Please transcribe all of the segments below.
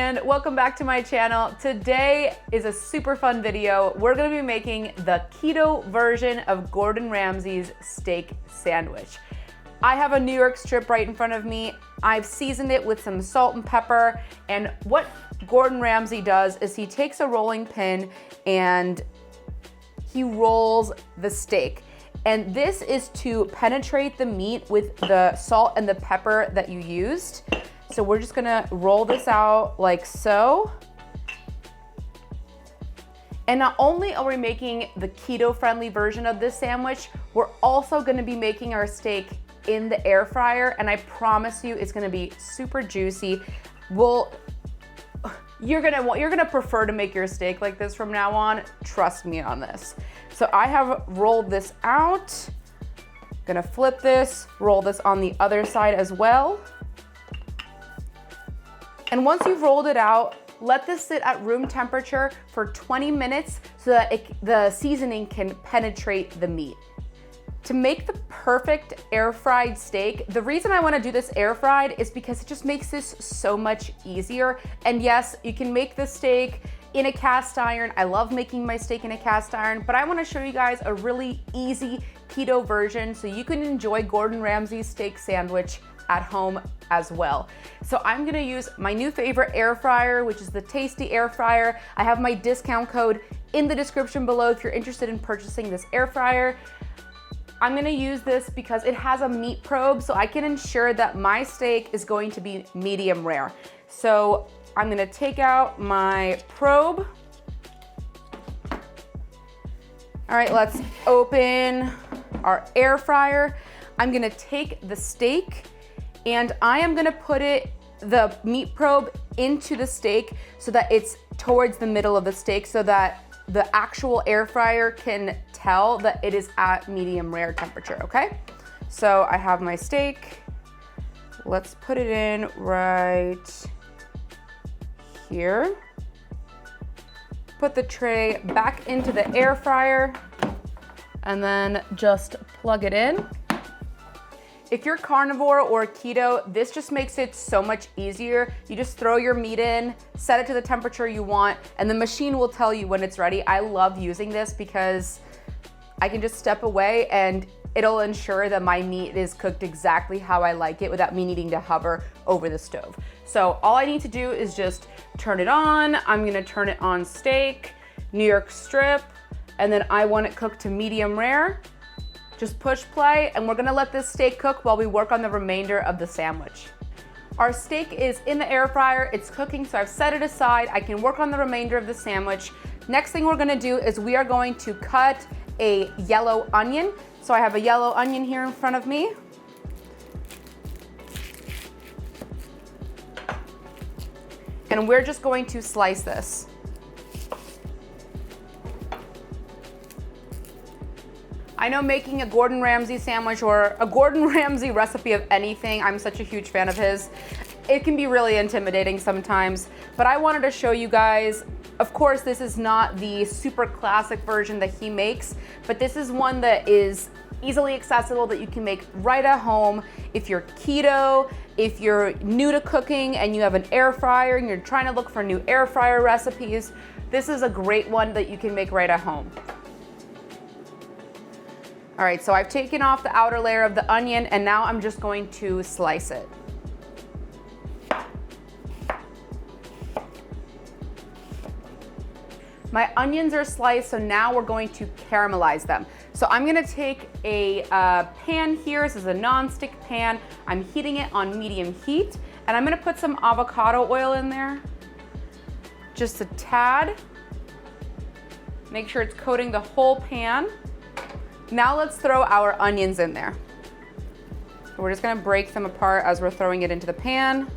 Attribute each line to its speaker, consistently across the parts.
Speaker 1: and welcome back to my channel. Today is a super fun video. We're gonna be making the keto version of Gordon Ramsay's steak sandwich. I have a New York strip right in front of me. I've seasoned it with some salt and pepper, and what Gordon Ramsay does is he takes a rolling pin and he rolls the steak. And this is to penetrate the meat with the salt and the pepper that you used. So we're just gonna roll this out like so. And not only are we making the keto-friendly version of this sandwich, we're also gonna be making our steak in the air fryer, and I promise you it's gonna be super juicy. You're gonna prefer to make your steak like this from now on. Trust me on this. So I have rolled this out. Gonna flip this, roll this on the other side as well. And once you've rolled it out, let this sit at room temperature for 20 minutes so that the seasoning can penetrate the meat. To make the perfect air fried steak, the reason I wanna do this air fried is because it just makes this so much easier. And yes, you can make the steak in a cast iron. I love making my steak in a cast iron, but I wanna show you guys a really easy keto version so you can enjoy Gordon Ramsay's steak sandwich at home as well. So I'm gonna use my new favorite air fryer, which is the Tasty Air Fryer. I have my discount code in the description below if you're interested in purchasing this air fryer. I'm gonna use this because it has a meat probe, so I can ensure that my steak is going to be medium rare. So I'm gonna take out my probe. All right, let's open our air fryer. I'm gonna take the steak and I am gonna put the meat probe into the steak so that it's towards the middle of the steak so that the actual air fryer can tell that it is at medium rare temperature, okay? So I have my steak. Let's put it in right here. Put the tray back into the air fryer and then just plug it in. If you're carnivore or keto, this just makes it so much easier. You just throw your meat in, set it to the temperature you want, and the machine will tell you when it's ready. I love using this because I can just step away and it'll ensure that my meat is cooked exactly how I like it without me needing to hover over the stove. So all I need to do is just turn it on. I'm gonna turn it on steak, New York strip, and then I want it cooked to medium rare. Just push play, and we're gonna let this steak cook while we work on the remainder of the sandwich. Our steak is in the air fryer, it's cooking, so I've set it aside. I can work on the remainder of the sandwich. Next thing we're gonna do is we are going to cut a yellow onion. So I have a yellow onion here in front of me. And we're just going to slice this. I know making a Gordon Ramsay sandwich or a Gordon Ramsay recipe of anything, I'm such a huge fan of his, it can be really intimidating sometimes, but I wanted to show you guys, of course this is not the super classic version that he makes, but this is one that is easily accessible that you can make right at home. If you're keto, if you're new to cooking and you have an air fryer and you're trying to look for new air fryer recipes, this is a great one that you can make right at home. All right, so I've taken off the outer layer of the onion and now I'm just going to slice it. My onions are sliced, so now we're going to caramelize them. So I'm gonna take a pan here. This is a non-stick pan. I'm heating it on medium heat, and I'm gonna put some avocado oil in there. Just a tad. Make sure it's coating the whole pan. Now let's throw our onions in there. So we're just gonna break them apart as we're throwing it into the pan.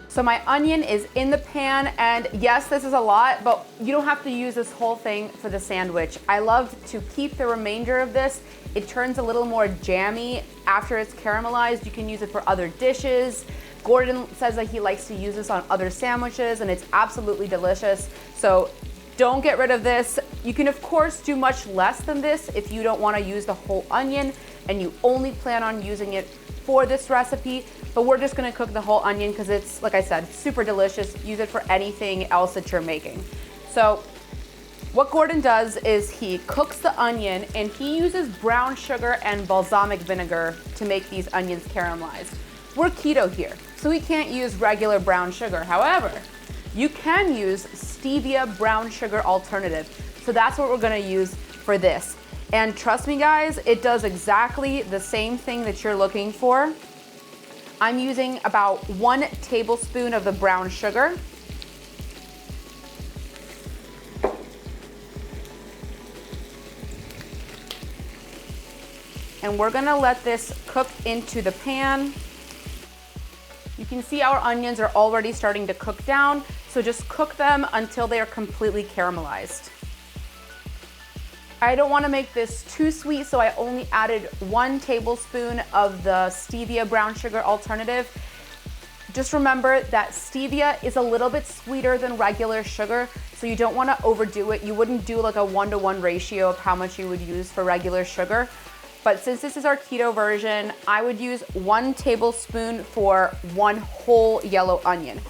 Speaker 1: So my onion is in the pan, and yes, this is a lot, but you don't have to use this whole thing for the sandwich. I love to keep the remainder of this. It turns a little more jammy after it's caramelized. You can use it for other dishes. Gordon says that he likes to use this on other sandwiches, and it's absolutely delicious. So don't get rid of this. You can of course do much less than this if you don't want to use the whole onion and you only plan on using it for this recipe, but we're just gonna cook the whole onion because it's, like I said, super delicious. Use it for anything else that you're making. So what Gordon does is he cooks the onion and he uses brown sugar and balsamic vinegar to make these onions caramelized. We're keto here, so we can't use regular brown sugar. However, you can use stevia brown sugar alternative. So that's what we're gonna use for this. And trust me guys, it does exactly the same thing that you're looking for. I'm using about 1 tablespoon of the brown sugar. And we're gonna let this cook into the pan. You can see our onions are already starting to cook down, so just cook them until they are completely caramelized. I don't wanna make this too sweet, so I only added 1 tablespoon of the stevia brown sugar alternative. Just remember that stevia is a little bit sweeter than regular sugar, so you don't wanna overdo it. You wouldn't do like a 1-to-1 ratio of how much you would use for regular sugar. But since this is our keto version, I would use 1 tablespoon for 1 whole yellow onion.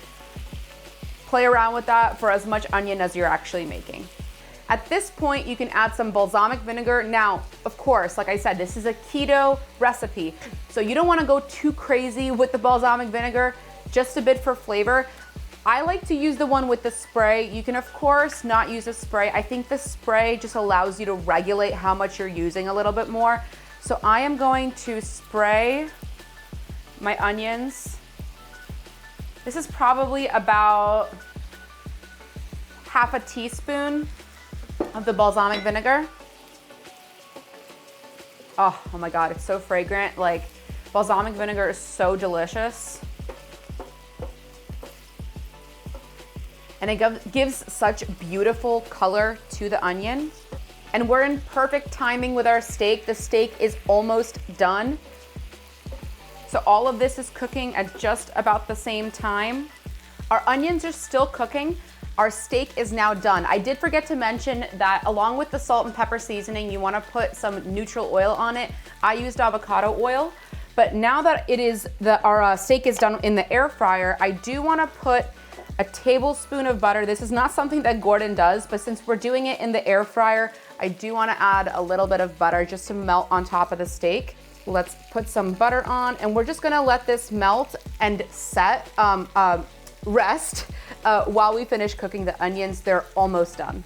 Speaker 1: Play around with that for as much onion as you're actually making. At this point, you can add some balsamic vinegar. Now, of course, like I said, this is a keto recipe, so you don't wanna go too crazy with the balsamic vinegar, just a bit for flavor. I like to use the one with the spray. You can, of course, not use a spray. I think the spray just allows you to regulate how much you're using a little bit more. So I am going to spray my onions. This is probably about half a teaspoon of the balsamic vinegar. Oh my God, it's so fragrant. Like, balsamic vinegar is so delicious. And it gives such beautiful color to the onion. And we're in perfect timing with our steak. The steak is almost done. So all of this is cooking at just about the same time. Our onions are still cooking. Our steak is now done. I did forget to mention that along with the salt and pepper seasoning, you wanna put some neutral oil on it. I used avocado oil, but now that our steak is done in the air fryer, I do wanna put a tablespoon of butter. This is not something that Gordon does, but since we're doing it in the air fryer, I do wanna add a little bit of butter just to melt on top of the steak. Let's put some butter on, and we're just gonna let this melt and rest while we finish cooking the onions. They're almost done.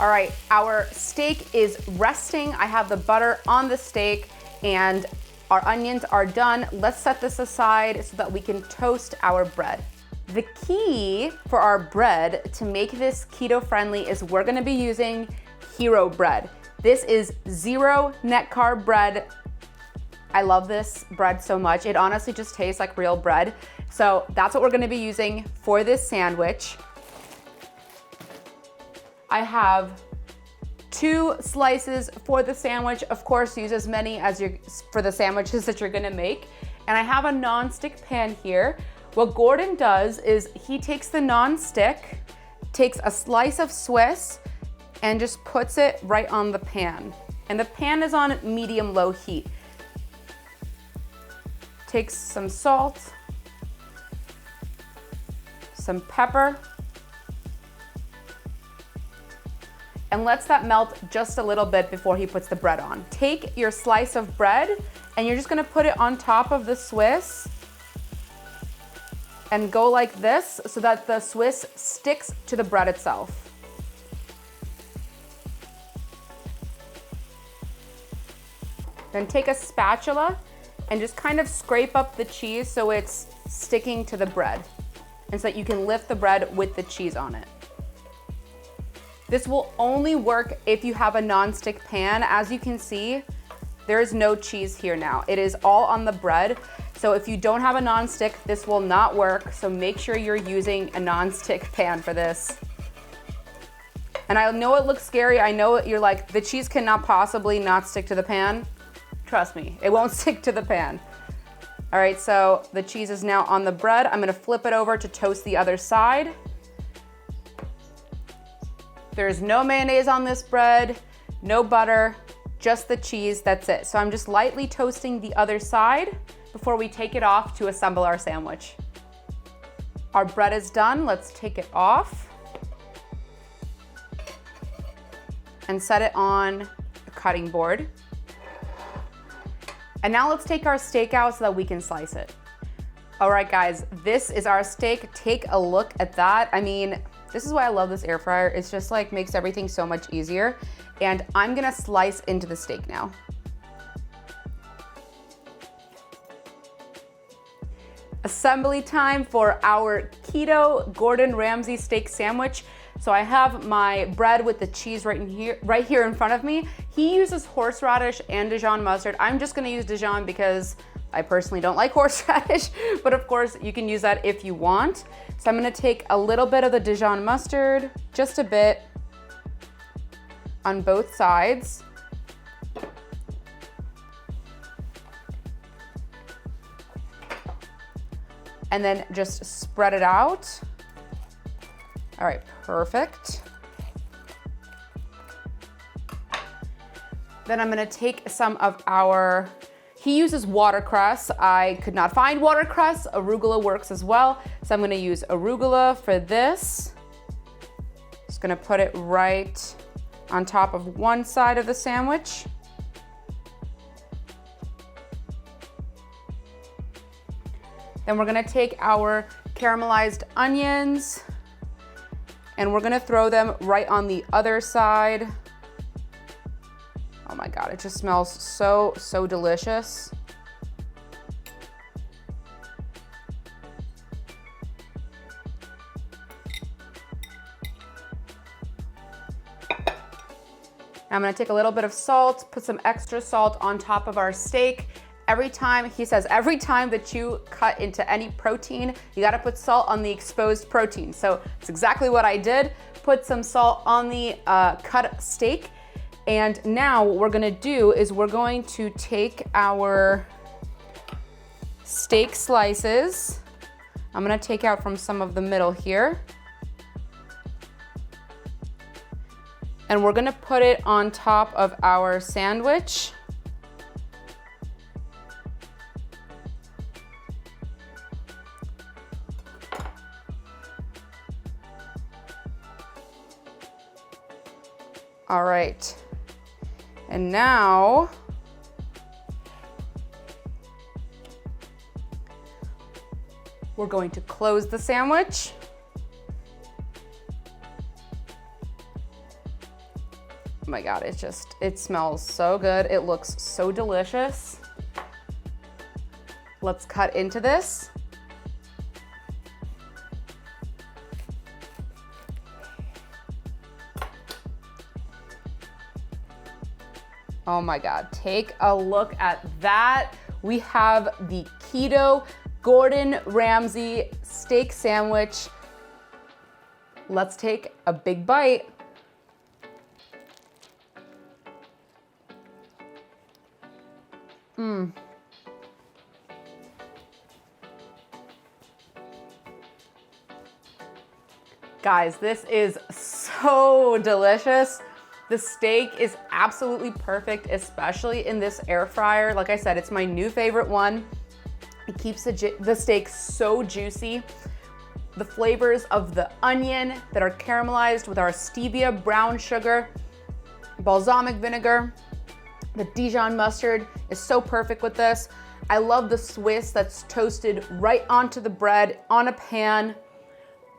Speaker 1: All right, our steak is resting. I have the butter on the steak and our onions are done. Let's set this aside so that we can toast our bread. The key for our bread to make this keto friendly is we're gonna be using Hero bread. This is 0 net carb bread. I love this bread so much. It honestly just tastes like real bread. So that's what we're gonna be using for this sandwich. I have 2 slices for the sandwich. Of course, use as many as for the sandwiches that you're gonna make. And I have a non-stick pan here. What Gordon does is he takes the non-stick, takes a slice of Swiss, and just puts it right on the pan. And the pan is on medium-low heat. Takes some salt, some pepper, and lets that melt just a little bit before he puts the bread on. Take your slice of bread, and you're just gonna put it on top of the Swiss, and go like this so that the Swiss sticks to the bread itself. Then take a spatula and just kind of scrape up the cheese so it's sticking to the bread, and so that you can lift the bread with the cheese on it. This will only work if you have a non-stick pan. As you can see, there is no cheese here now. It is all on the bread. So if you don't have a non-stick, this will not work. So make sure you're using a non-stick pan for this. And I know it looks scary. I know you're like, the cheese cannot possibly not stick to the pan. Trust me, it won't stick to the pan. All right, so the cheese is now on the bread. I'm gonna flip it over to toast the other side. There's no mayonnaise on this bread, no butter, just the cheese, that's it. So I'm just lightly toasting the other side. before we take it off to assemble our sandwich. Our bread is done. Let's take it off and set it on a cutting board. And now let's take our steak out so that we can slice it. All right, guys, this is our steak. Take a look at that. I mean, this is why I love this air fryer. It's just like makes everything so much easier. And I'm gonna slice into the steak now. Assembly time for our keto Gordon Ramsay steak sandwich. So I have my bread with the cheese right here in front of me. He uses horseradish and Dijon mustard. I'm just gonna use Dijon because I personally don't like horseradish, but of course you can use that if you want. So I'm gonna take a little bit of the Dijon mustard, just a bit, on both sides. And then just spread it out. All right, perfect. Then I'm gonna take some of our, he uses watercress. I could not find watercress. Arugula works as well. So I'm gonna use arugula for this. Just gonna put it right on top of one side of the sandwich. Then we're gonna take our caramelized onions and we're gonna throw them right on the other side. Oh my God, it just smells so, so delicious. I'm gonna take a little bit of salt, put some extra salt on top of our steak. Every time, he says, every time that you cut into any protein, you gotta put salt on the exposed protein. So it's exactly what I did. Put some salt on the cut steak. And now what we're gonna do is we're going to take our steak slices. I'm gonna take out from some of the middle here. And we're gonna put it on top of our sandwich. All right, and now we're going to close the sandwich. Oh my God, it smells so good. It looks so delicious. Let's cut into this. Oh my God, take a look at that. We have the keto Gordon Ramsay steak sandwich. Let's take a big bite. Guys, this is so delicious. The steak is absolutely perfect, especially in this air fryer. Like I said, it's my new favorite one. It keeps the steak so juicy. The flavors of the onion that are caramelized with our stevia brown sugar, balsamic vinegar, the Dijon mustard is so perfect with this. I love the Swiss that's toasted right onto the bread on a pan.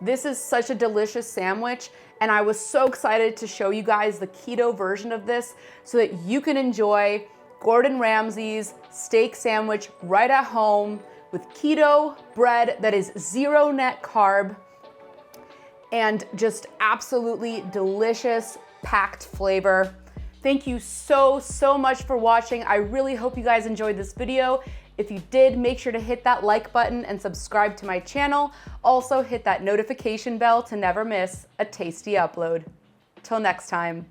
Speaker 1: This is such a delicious sandwich, and I was so excited to show you guys the keto version of this so that you can enjoy Gordon Ramsay's steak sandwich right at home with keto bread that is 0 net carb and just absolutely delicious, packed flavor. Thank you so, so much for watching. I really hope you guys enjoyed this video. If you did, make sure to hit that like button and subscribe to my channel. Also hit that notification bell to never miss a tasty upload. Till next time.